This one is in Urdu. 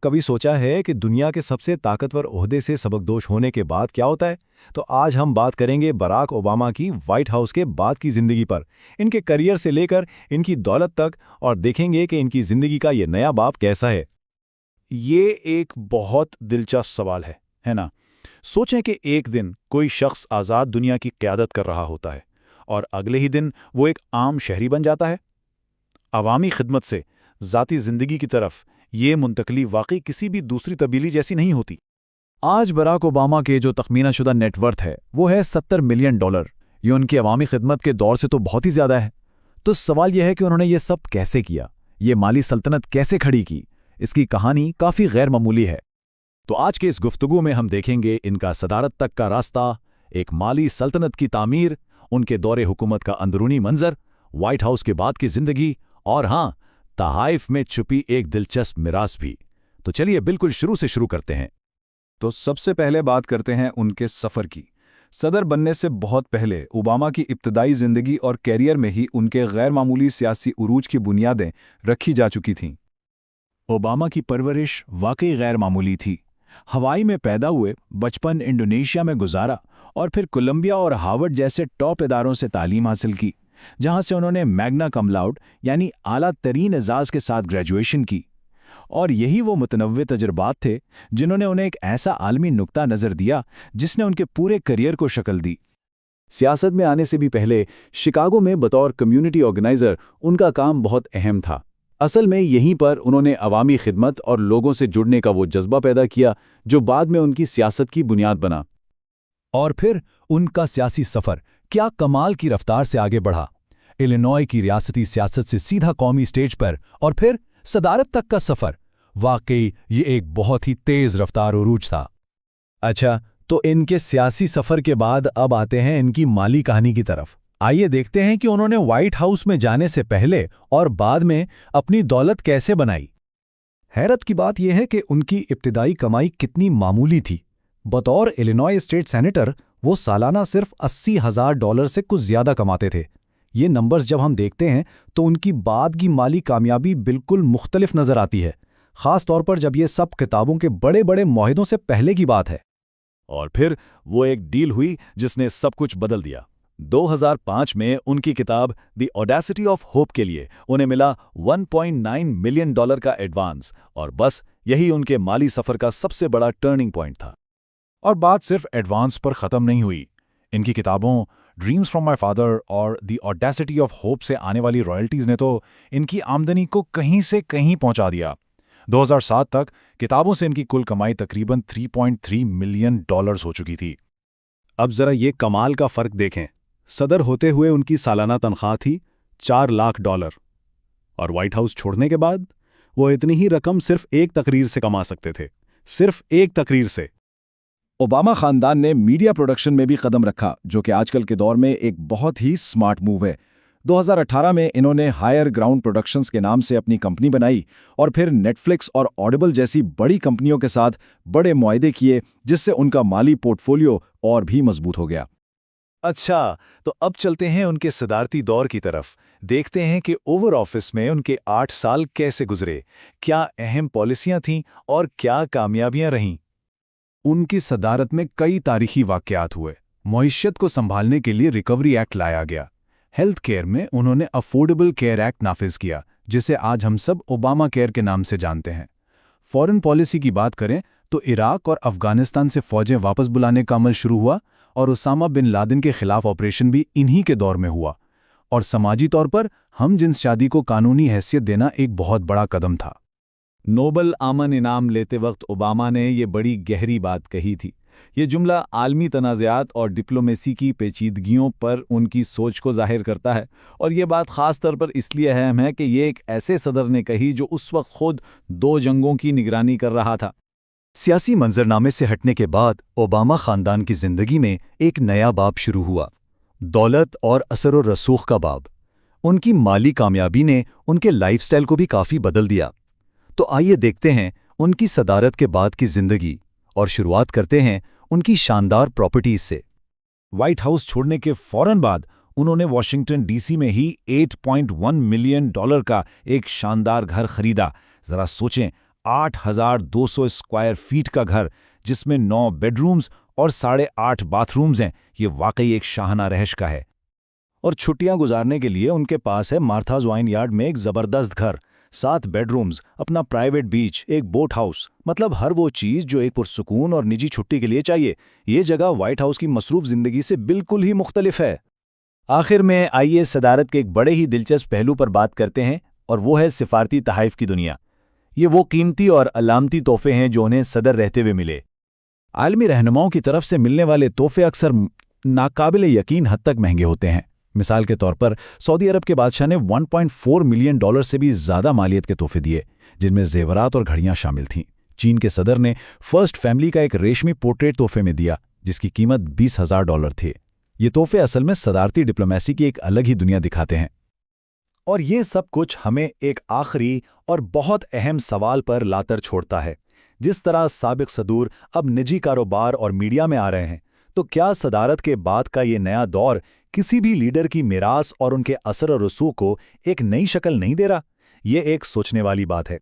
کبھی سوچا ہے کہ دنیا کے سب سے طاقتور عہدے سے سبکدوش ہونے کے بعد کیا ہوتا ہے؟ تو آج ہم بات کریں گے براک اوباما کی وائٹ ہاؤس کے بعد کی زندگی پر، ان کے کیریئر سے لے کر ان کی دولت تک، اور دیکھیں گے کہ ان کی زندگی کا یہ نیا باب کیسا ہے۔ یہ ایک بہت دلچسپ سوال ہے نا؟ سوچیں کہ ایک دن کوئی شخص آزاد دنیا کی قیادت کر رہا ہوتا ہے اور اگلے ہی دن وہ ایک عام شہری بن جاتا ہے۔ عوامی خدمت سے ذاتی زندگی کی طرف یہ منتقلی واقعی کسی بھی دوسری تبدیلی جیسی نہیں ہوتی۔ آج براک اوباما کے جو تخمینہ شدہ نیٹ ورتھ ہے وہ ہے $70 ملین۔ یہ ان کی عوامی خدمت کے دور سے تو بہت ہی زیادہ ہے۔ تو سوال یہ ہے کہ انہوں نے یہ سب کیسے کیا، یہ مالی سلطنت کیسے کھڑی کی؟ اس کی کہانی کافی غیر معمولی ہے۔ تو آج کے اس گفتگو میں ہم دیکھیں گے ان کا صدارت تک کا راستہ، ایک مالی سلطنت کی تعمیر، ان کے دور حکومت کا اندرونی منظر، وائٹ ہاؤس کے بعد کی زندگی، اور ہاں، تحائف میں چھپی ایک دلچسپ میراث بھی۔ تو چلیے بالکل شروع سے شروع کرتے ہیں۔ تو سب سے پہلے بات کرتے ہیں ان کے سفر کی۔ صدر بننے سے بہت پہلے اوباما کی ابتدائی زندگی اور کیریئر میں ہی ان کے غیر معمولی سیاسی عروج کی بنیادیں رکھی جا چکی تھیں۔ اوباما کی پرورش واقعی غیر معمولی تھی۔ ہوائی میں پیدا ہوئے، بچپن انڈونیشیا میں گزارا اور پھر کولمبیا اور ہارورڈ جیسے ٹاپ اداروں سے تعلیم حاصل کی، جہاں سے انہوں نے میگنا کم لاؤڈ یعنی اعلیٰ ترین اعزاز کے ساتھ گریجویشن کی۔ اور یہی وہ متنوع تجربات تھے جنہوں نے انہیں ایک ایسا عالمی نقطہ نظر دیا جس نے ان کے پورے کیریئر کو شکل دی۔ سیاست میں آنے سے بھی پہلے شکاگو میں بطور کمیونٹی آرگنائزر ان کا کام بہت اہم تھا۔ اصل میں یہیں پر انہوں نے عوامی خدمت اور لوگوں سے جڑنے کا وہ جذبہ پیدا کیا جو بعد میں ان کی سیاست کی بنیاد بنا۔ اور پھر ان کا سیاسی سفر کیا کمال کی رفتار سے آگے بڑھا، الینوائے کی ریاستی سیاست سے سیدھا قومی سٹیج پر، اور پھر صدارت تک کا سفر۔ واقعی یہ ایک بہت ہی تیز رفتار عروج تھا۔ اچھا، تو ان کے سیاسی سفر کے بعد اب آتے ہیں ان کی مالی کہانی کی طرف۔ آئیے دیکھتے ہیں کہ انہوں نے وائٹ ہاؤس میں جانے سے پہلے اور بعد میں اپنی دولت کیسے بنائی۔ حیرت کی بات یہ ہے کہ ان کی ابتدائی کمائی کتنی معمولی تھی۔ بطور الینوائے اسٹیٹ سینیٹر وہ سالانہ صرف $80,000 سے کچھ زیادہ کماتے تھے۔ یہ نمبرز جب ہم دیکھتے ہیں تو ان کی بعد کی مالی کامیابی بالکل مختلف نظر آتی ہے، خاص طور پر جب یہ سب کتابوں کے بڑے بڑے معاہدوں سے پہلے کی بات ہے۔ اور پھر وہ ایک ڈیل ہوئی جس نے سب کچھ بدل دیا۔ 2005 میں ان کی کتاب دی آڈیسٹی آف ہوپ کے لیے انہیں ملا $1.9 ملین کا ایڈوانس، اور بس یہی ان کے مالی سفر کا سب سے بڑا ٹرننگ پوائنٹ تھا۔ اور بات صرف ایڈوانس پر ختم نہیں ہوئی۔ ان کی کتابوں ڈریمز فرام مائی فادر اور دی آڈیسٹی آف ہوپ سے آنے والی رائلٹیز نے تو ان کی آمدنی کو کہیں سے کہیں پہنچا دیا۔ 2007 تک کتابوں سے ان کی کل کمائی تقریباً $3.3 ملین ہو چکی تھی۔ اب ذرا یہ کمال کا فرق دیکھیں۔ صدر ہوتے ہوئے ان کی سالانہ تنخواہ تھی $4 لاکھ، اور وائٹ ہاؤس چھوڑنے کے بعد وہ اتنی ہی رقم صرف ایک تقریر سے کما سکتے تھے، صرف ایک تقریر سے۔ اوباما خاندان نے میڈیا پروڈکشن میں بھی قدم رکھا، جو کہ آج کل کے دور میں ایک بہت ہی سمارٹ موو ہے۔ 2018 میں انہوں نے ہائر گراؤنڈ پروڈکشنز کے نام سے اپنی کمپنی بنائی اور پھر نیٹ فلکس اور آڈیبل جیسی بڑی کمپنیوں کے ساتھ بڑے معاہدے کیے، جس سے ان کا مالی پورٹ فولیو اور بھی مضبوط ہو گیا۔ اچھا، تو اب چلتے ہیں ان کے صدارتی دور کی طرف، دیکھتے ہیں کہ اوور آفس میں ان کے 8 سال کیسے گزرے، کیا اہم پالیسیاں تھیں اور کیا کامیابیاں رہیں۔ ان کی صدارت میں کئی تاریخی واقعات ہوئے۔ معیشت کو سنبھالنے کے لیے ریکوری ایکٹ لایا گیا۔ ہیلتھ کیئر میں انہوں نے افورڈیبل کیئر ایکٹ نافذ کیا، جسے آج ہم سب اوباما کیئر کے نام سے جانتے ہیں۔ فورن پالیسی کی بات کریں تو عراق اور افغانستان سے فوجیں واپس بلانے کا عمل شروع ہوا، اور اسامہ بن لادن کے خلاف آپریشن بھی انہی کے دور میں ہوا۔ اور سماجی طور پر ہم جنس شادی کو قانونی حیثیت دینا ایک بہت بڑا قدم تھا۔ نوبل امن انعام لیتے وقت اوباما نے یہ بڑی گہری بات کہی تھی۔ یہ جملہ عالمی تنازعات اور ڈپلومیسی کی پیچیدگیوں پر ان کی سوچ کو ظاہر کرتا ہے، اور یہ بات خاص طور پر اس لیے اہم ہے کہ یہ ایک ایسے صدر نے کہی جو اس وقت خود 2 جنگوں کی نگرانی کر رہا تھا۔ سیاسی منظرنامے سے ہٹنے کے بعد اوباما خاندان کی زندگی میں ایک نیا باب شروع ہوا، دولت اور اثر و رسوخ کا باب۔ ان کی مالی کامیابی نے ان کے لائف سٹائل کو بھی کافی بدل دیا۔ تو آئیے دیکھتے ہیں ان کی صدارت کے بعد کی زندگی، اور شروعات کرتے ہیں ان کی شاندار پراپرٹیز سے۔ وائٹ ہاؤس چھوڑنے کے فوراً بعد انہوں نے واشنگٹن ڈی سی میں ہی $8.1 ملین کا ایک شاندار گھر خریدا۔ ذرا سوچیں، 8,200 اسکوائر فیٹ کا گھر جس میں 9 بیڈرومز اور 8.5 باتھ رومز ہیں، یہ واقعی ایک شاہانہ رہائش کا ہے۔ اور چھٹیاں گزارنے کے لیے ان کے پاس ہے مارتھاز وائن یارڈ میں ایک زبردست گھر، 7 بیڈرومز، اپنا پرائیویٹ بیچ، ایک بوٹ ہاؤس، مطلب ہر وہ چیز جو ایک پرسکون اور نجی چھٹی کے لیے چاہیے۔ یہ جگہ وائٹ ہاؤس کی مصروف زندگی سے بالکل ہی مختلف ہے۔ آخر میں آئیے صدارت کے ایک بڑے ہی دلچسپ پہلو پر بات کرتے ہیں، اور وہ ہے سفارتی تحائف کی دنیا۔ یہ وہ قیمتی اور علامتی تحفے ہیں جو انہیں صدر رہتے ہوئے ملے۔ عالمی رہنماؤں کی طرف سے ملنے والے تحفے اکثر ناقابل یقین حد تک مہنگے ہوتے ہیں۔ مثال کے طور پر سعودی عرب کے بادشاہ نے $1.4 ملین سے بھی زیادہ مالیت کے تحفے دیے، جن میں زیورات اور گھڑیاں شامل تھیں۔ چین کے صدر نے فرسٹ فیملی کا ایک ریشمی پورٹریٹ تحفے میں دیا، جس کی قیمت $20,000 تھی۔ یہ تحفے اصل میں صدارتی ڈپلومیسی کی ایک الگ ہی دنیا دکھاتے ہیں۔ اور یہ سب کچھ ہمیں ایک آخری اور بہت اہم سوال پر لاتر چھوڑتا ہے۔ جس طرح سابق صدور اب نجی کاروبار اور میڈیا میں آ رہے ہیں، تو کیا صدارت کے بعد کا یہ نیا دور کسی بھی لیڈر کی میراث اور ان کے اثر و رسوخ کو ایک نئی شکل نہیں دے رہا؟ یہ ایک سوچنے والی بات ہے۔